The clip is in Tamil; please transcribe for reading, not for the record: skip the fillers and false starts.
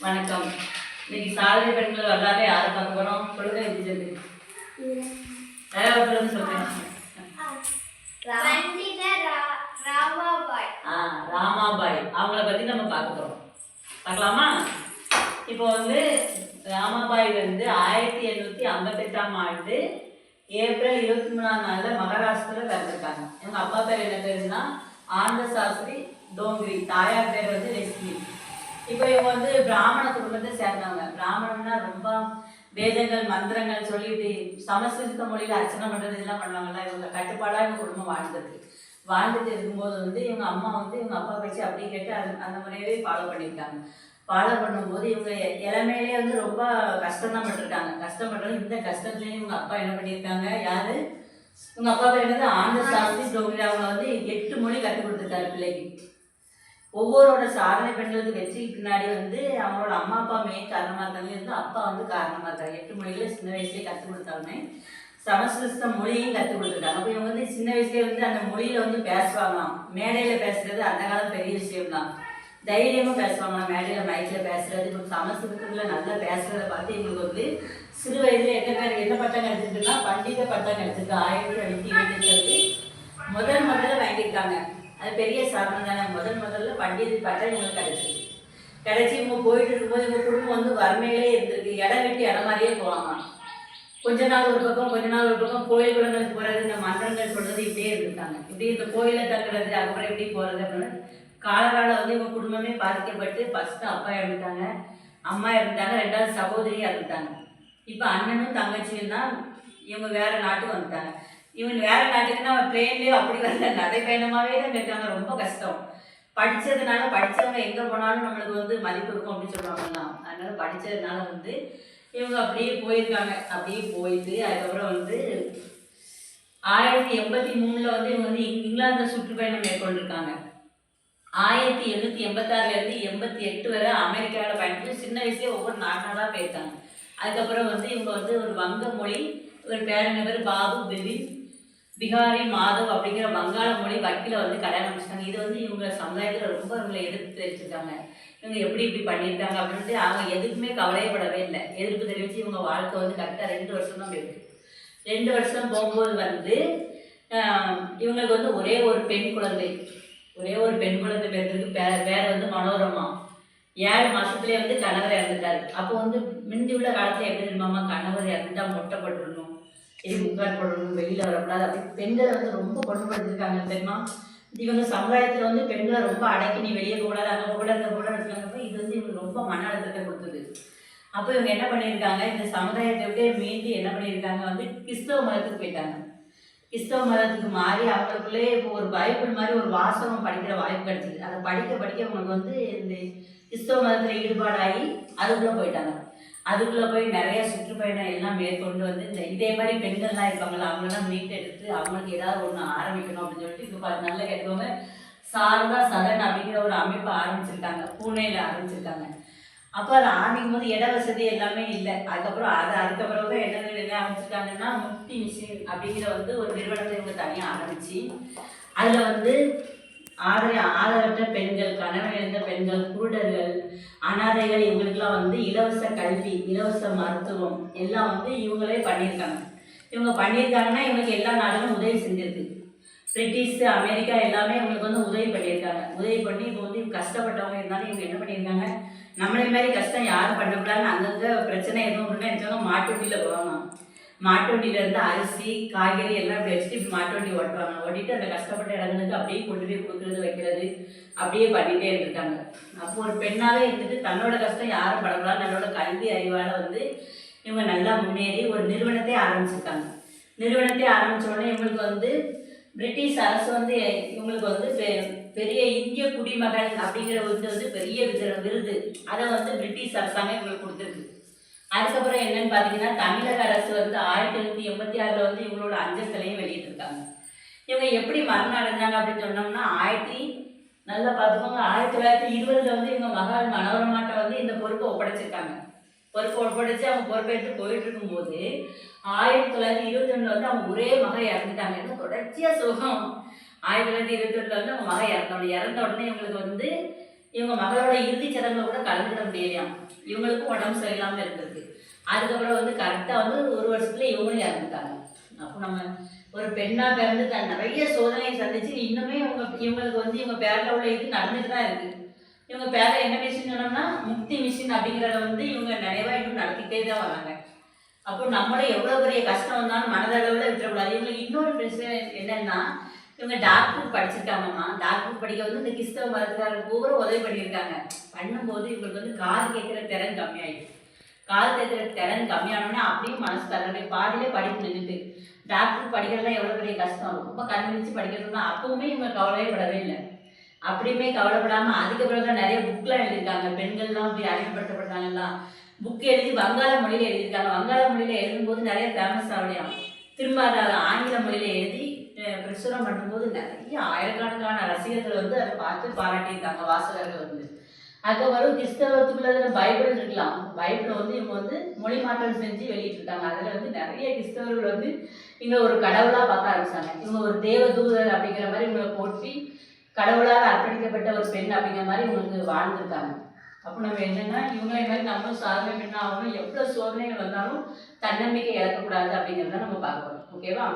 வணக்கம். இன்னைக்கு சாதனை பெண்கள் வரலாறு யாரை பார்க்க போறோம்? சொல்லுங்க எப்படி சொல்லு. சொல்லுங்க. ராமாபாய் அவங்கள பத்தி நம்ம பார்க்க போறோம். பார்க்கலாமா? இப்போ ராமாபாய் 1858ஆம் ஆண்டு ஏப்ரல் 23ஆம் நாளில் மகாராஷ்டிராவில் பிறந்திருக்காங்க. இவங்க அப்பா பேர் என்ன பேருன்னா ஆனந்த சாஸ்திரி டோங்கிரி, தாயார் பேர் லட்சுமி. இப்போ இவங்க பிராமண குடும்பத்தை சேர்ந்தவங்க. பிராமணம்னா ரொம்ப வேதங்கள் மந்திரங்கள் சொல்லி இப்படி சமஸ்கிருத மொழியில் அர்ச்சனை பண்ணுறது இதெல்லாம் பண்ணுவாங்கல்ல. இவங்க கட்டுப்பாடாக இவங்க குடும்பம் வாழ்ந்துட்டு இருக்கும்போது இவங்க அம்மா இவங்க அப்பா பேச்சு அப்படியே கேட்டு அந்த முறையவே ஃபாலோ பண்ணியிருக்காங்க. ஃபாலோ பண்ணும்போது இவங்க இளமையிலே ரொம்ப கஷ்டம்தான் பட்டிருக்காங்க. கஷ்டப்படுறது இந்த கஷ்டத்துலேயும் இவங்க அப்பா என்ன பண்ணியிருக்காங்க, யாரு இவங்க அப்பா பேர் ஆனந்த சாஸ்திரி டோங்கிரி. அவங்க 8 மொழி கற்றுக் கொடுத்துருக்காரு பிள்ளைக்கு. ஒவ்வொருவரோட சாதனை பெண்களுக்கு வெற்றிக்கு பின்னாடி அவங்களோட அம்மா அப்பா மெயின் காரணமாக இருக்காங்க, அப்பா காரணமாக இருக்காங்க. 8 மொழிகளை சின்ன வயசுலேயே கற்றுக் கொடுத்தாலுமே சமஸ்கிருத மொழியும் கற்றுக் கொடுத்துருக்காங்க. அப்போ இவங்க சின்ன வயசுலேயே அந்த மொழியில் பேசுவாங்களாம். மேடையில் பேசுறது அந்த காலம் பெரிய விஷயம்தான். தைரியமாக பேசுவாங்களாம் மேடையில் மைக்கில் பேசுறது. இப்போ சமஸ்கிருதத்தில் நல்லா பேசுறதை பார்த்து இவங்களுக்கு சிறு வயதில் என்ன பட்டம் கிடைச்சிருக்குன்னா பண்டித பட்டம் கிடைச்சிருக்கு. 1927 முதல்ல வாங்கியிருக்காங்க. அது பெரிய சாதனை தானே. முதல்ல பண்டித பட்டம் இவங்களுக்கு கிடைச்சி இவங்க போயிட்டு இருக்கும்போது இவங்க குடும்பம் வறுமையிலே இருந்திருக்கு. இடம் விட்டு இடம் மாதிரியே போவாங்க. கொஞ்ச நாள் ஒரு பக்கம் கோயில் குளங்களுக்கு போகிறது, இந்த மன்றங்கள் சொல்றது இப்படியே இருந்திருக்காங்க. இப்படி இந்த கோயிலை தங்குறது, அதுக்கப்புறம் எப்படி போகிறது அப்படின்னு காலரால் இவங்க குடும்பமே பாதிக்கப்பட்டு ஃபர்ஸ்ட் அப்பா இறந்துட்டாங்க, அம்மா இறந்துட்டாங்க, 2வது சகோதரி இறந்துட்டாங்க. இப்போ அண்ணனும் தங்கச்சியும் தான் இவங்க வேற நாட்டுக்கு வந்துட்டாங்க. இவங்க வேற நாட்டுக்குன்னா பிளேன்லேயோ அப்படி வரல, நடைப்பயணமாகவே தான் இருக்காங்க. ரொம்ப கஷ்டம். படித்தவங்க எங்கே போனாலும் நம்மளுக்கு மதிப்பு இருக்கும் அப்படின்னு சொல்லுவாங்கலாம். அதனால படித்ததுனால இவங்க அப்படியே போயிருக்காங்க. அப்படியே போயிட்டு அதுக்கப்புறம் 1883 இவங்க இங்கிலாந்து சுற்றுப்பயணம் மேற்கொண்டிருக்காங்க. 1886 88 வரை அமெரிக்காவில் பயணித்து சின்ன வயசுலேயே ஒவ்வொரு நாடாக போயிருக்காங்க. அதுக்கப்புறம் இவங்க ஒரு வங்க மொழி, ஒரு பேர் பாபு பிபின் பிகாரி மாதவ் அப்படிங்கிற வங்காள மொழி வக்கீல கல்யாணம் முடிச்சிட்டாங்க. இது இவங்க சமுதாயத்தில் ரொம்ப இவங்களை எதிர்ப்பு தெரிவிச்சிருக்காங்க. இவங்க இப்படி பண்ணியிருக்காங்க அப்படின்ட்டு அவங்க எதுக்குமே கவலையப்படவே இல்லை. எதிர்ப்பு தெரிவித்து இவங்க வாழ்க்கை கரெக்டாக 2 வருஷம் தான் போயிருக்கு. 2 வருஷம் போகும்போது இவங்களுக்கு ஒரே ஒரு பெண் குழந்தை பேருக்கு பேர் மனோரமா. 7 மாசத்துலேயே கணவர் இறந்துட்டாரு. அப்போ முந்தி உள்ள காலத்தில் எப்படி தெரியுமாமா, கணவர் இறந்துட்டா மொட்டை போட்டுடணும், முக்கால் போடணும், வெளியில் வரக்கூடாது, அப்படி பெண்களை ரொம்ப கொடுமைப்படுத்திருக்காங்க தெரியுமா. இவங்க சமுதாயத்தில் பெண்களை ரொம்ப அடக்கி நீ வெளியே போகக்கூடாது, அங்கே போகக்கூடாது, அங்கே போகக்கூடாது இருக்காங்க. இது இவங்க ரொம்ப மன அழுத்தத்தை கொடுத்தது. அப்போ இவங்க என்ன பண்ணியிருக்காங்க, இந்த சமுதாயத்தை விட்டு மீண்டு என்ன பண்ணியிருக்காங்க, கிறிஸ்தவ மதத்துக்கு போயிட்டாங்க. கிறிஸ்தவ மதத்துக்கு மாறி அவங்களுக்குள்ளே இப்போ ஒரு பைபிள் மாதிரி ஒரு வாசகம் படிக்கிற வாய்ப்பு கிடைச்சிது. அதை படிக்க அவங்களுக்கு இந்த கிறிஸ்தவ மதத்தில் ஈடுபாடாகி அதுக்குள்ளே போயிட்டாங்க. அதுக்குள்ளே போய் நிறைய சுற்றுப்பயணம் எல்லாம் மேற்கொண்டு இந்த இதே மாதிரி பெண்கள்லாம் இருப்பாங்களா, அவங்களெல்லாம் மீட்டெடுத்து அவங்களுக்கு ஏதாவது ஒன்று ஆரம்பிக்கணும் அப்படின்னு சொல்லிட்டு இப்போ நல்ல கேட்குறவங்க சாரதா சதன் அப்படிங்கிற ஒரு அமைப்பை ஆரம்பிச்சிருக்காங்க. பூனேயில் ஆரம்பிச்சிருக்காங்க. அப்போ அதை ஆரம்பிக்கும் போது இட வசதி எல்லாமே இல்லை. அதுக்கப்புறம் என்ன ஆரம்பிச்சிருக்காங்கன்னா முக்தி மிஷின் அப்படிங்கிற ஒரு நிறுவனத்தை இவங்க தனியாக ஆரம்பித்து அதில் ஆதரவற்ற பெண்கள், கணவன் இழந்த பெண்கள், குருடர்கள், அனாதைகள் இவங்களுக்கெல்லாம் இலவச கல்வி, இலவச மருத்துவம் எல்லாம் இவங்களே பண்ணியிருக்காங்க. இவங்க பண்ணியிருக்காங்கன்னா இவங்களுக்கு எல்லா நாடுகளும் உதவி செஞ்சிருக்கு. பிரிட்டிஷ், அமெரிக்கா எல்லாமே இவங்களுக்கு உதவி பண்ணியிருக்காங்க. உதவி பண்ணி இப்போ கஷ்டப்பட்டவங்க இருந்தாலும் இவங்க என்ன பண்ணியிருக்காங்க, நம்மளே மாதிரி கஷ்டம் யாரும் பண்ணக்கூடாதுன்னு அங்கங்கே பிரச்சனை எதுவும் ஒன்றுனா நினச்சவங்க மாட்டு வண்டியில் போவாங்க. மாட்டு வண்டியிலேருந்து அரிசி காய்கறி எல்லாம் இப்படி வச்சுட்டு இப்படி மாட்டு வண்டி ஓட்டுவாங்க. ஓட்டிட்டு அந்த கஷ்டப்பட்ட இடங்களுக்கு அப்படியே கொண்டு போய் கொடுக்குறது, வைக்கிறது, அப்படியே பண்ணிகிட்டே இருந்திருக்காங்க. அப்போ ஒரு பெண்ணாகவே இருந்துட்டு தன்னோட கஷ்டம் யாரும் படக்கூடாது, தன்னோட கல்வி அறிவால் இவங்க நல்லா முன்னேறி ஒரு நிறுவனத்தை ஆரம்பிச்சிருக்காங்க. நிறுவனத்தை ஆரம்பித்தோடனே இவங்களுக்கு பிரிட்டிஷ் அரசு இவங்களுக்கு பெரிய இந்திய குடிமகன் அப்படிங்கிற பெரிய விருது, அதை பிரிட்டிஷ் அரசாங்கம் இவங்களுக்கு கொடுத்துருக்கு. அதுக்கப்புறம் என்னன்னு பார்த்தீங்கன்னா தமிழக அரசு 1886 இவங்களோட அஞ்சல் வெளியிட்டிருக்காங்க. இவங்க எப்படி மரணம் அடைஞ்சாங்க அப்படின்னு சொன்னோம்னா நல்லா பார்த்துக்கோங்க, 1920 இவங்க மகள் மனோரமாட்ட இந்த பொறுப்பை ஒப்படைச்சிருக்காங்க. ஒப்படைச்சு அவங்க பொறுப்பேற்று போயிட்டு இருக்கும்போது 1921 அவங்க ஒரே மகன் இறந்துட்டாங்க. என்ன தொடர்ச்சியாக சோகம். 1921 அவங்க மகன் இறந்த உடனே இவங்களுக்கு இவங்க மகளோட இறுதிச் சடங்குல கூட கலந்துக்கிட முடியலையாம். இவங்களுக்கும் உடம்பு சரியில்லாமல் இருந்திருக்கு. அதுக்கப்புறம் வந்து கரெக்டாக வந்து ஒரு வருஷத்துல இவங்களும் இறந்துட்டாங்க. அப்போ நம்ம ஒரு பெண்ணா பிறந்து நிறைய சோதனையை சந்திச்சு இன்னுமே இவங்களுக்கு வந்து இவங்க பேரில் உள்ள இது நடந்துட்டு தான் இருக்கு. இவங்க பேரில் என்ன மிஷின் சொன்னோம்னா முக்தி மிஷின் அப்படிங்கிறத வந்து இவங்க நிறைவாக இன்னும் நடத்திக்கிட்டே தான் வராங்க. அப்போ நம்மளும் எவ்வளோ பெரிய கஷ்டம் வந்தாலும் மனதளவில் விட்டுறக்கூடாது. இவங்களுக்கு இன்னொரு பிரச்சனை என்னன்னா, இவங்க டாக்டர் படிச்சிருக்காங்கம்மா. டாக்டர் படிக்க வந்து இந்த கிறிஸ்தவ மதத்துக்காரர் பூரா உதவி பண்ணியிருக்காங்க. பண்ணும்போது இவங்களுக்கு வந்து காது கேட்குற திறன் கம்மியாயிடுச்சு. காது கேட்குற திறன் கம்மியானோடனே அப்படியே மனசு தரக்கூடிய பாதியிலே படிப்பு நின்றுட்டு. டாக்டர் படிக்கிறதுலாம் எவ்வளோ பெரிய கஷ்டம், ரொம்ப கண்விழிச்சு படிக்கிறதுனா அப்பவுமே இவங்க கவலையே படவே இல்லை. அப்படியுமே கவலைப்படாமல் அதுக்கப்புறம் தான் நிறைய புக்கெலாம் எழுதியிருக்காங்க. பெண்கள்லாம் அப்படி அடிமைப்படுத்தப்பட்டாங்கலாம் புக் எழுதி வங்காள மொழியில் எழுதியிருக்காங்க. வங்காள மொழியில் எழுதும்போது நிறைய ஃபேமஸ் ஆகலையாம். திரும்ப அதை ஆங்கில மொழியில் எழுதி பிரசுரம் பண்ணும்போது நிறைய ஆயிரக்கணக்கான ரசிகர்கள் வந்து அதை பார்த்து பாராட்டியிருக்காங்க வாசகர்கள் வந்து. அதுக்கப்புறம் கிறிஸ்தவத்துக்குள்ள பைபிள் இருக்கலாம். பைபிளை வந்து இவங்க வந்து மொழி மாற்றம் செஞ்சு வெளியிட்டிருக்காங்க. அதில் வந்து நிறைய கிறிஸ்தவர்கள் வந்து இங்கே ஒரு கடவுளாக பார்க்க ஆரம்பிச்சாங்க. இவங்க ஒரு தேவதூதர் அப்படிங்கிற மாதிரி இவங்களை போற்றி கடவுளால் அர்ப்பணிக்கப்பட்ட ஒரு பெண் அப்படிங்கிற மாதிரி இவங்களுக்கு வாழ்ந்துருக்காங்க. அப்போ நம்ம என்னென்னா இவங்களை மாதிரி நம்மளும் சாதனை பெண்ணாகணும். எவ்வளோ சோதனைகள் வந்தாலும் தன்னம்பிக்கை இழக்கக்கூடாது அப்படிங்கிறத நம்ம பார்க்கணும். ஓகேவா?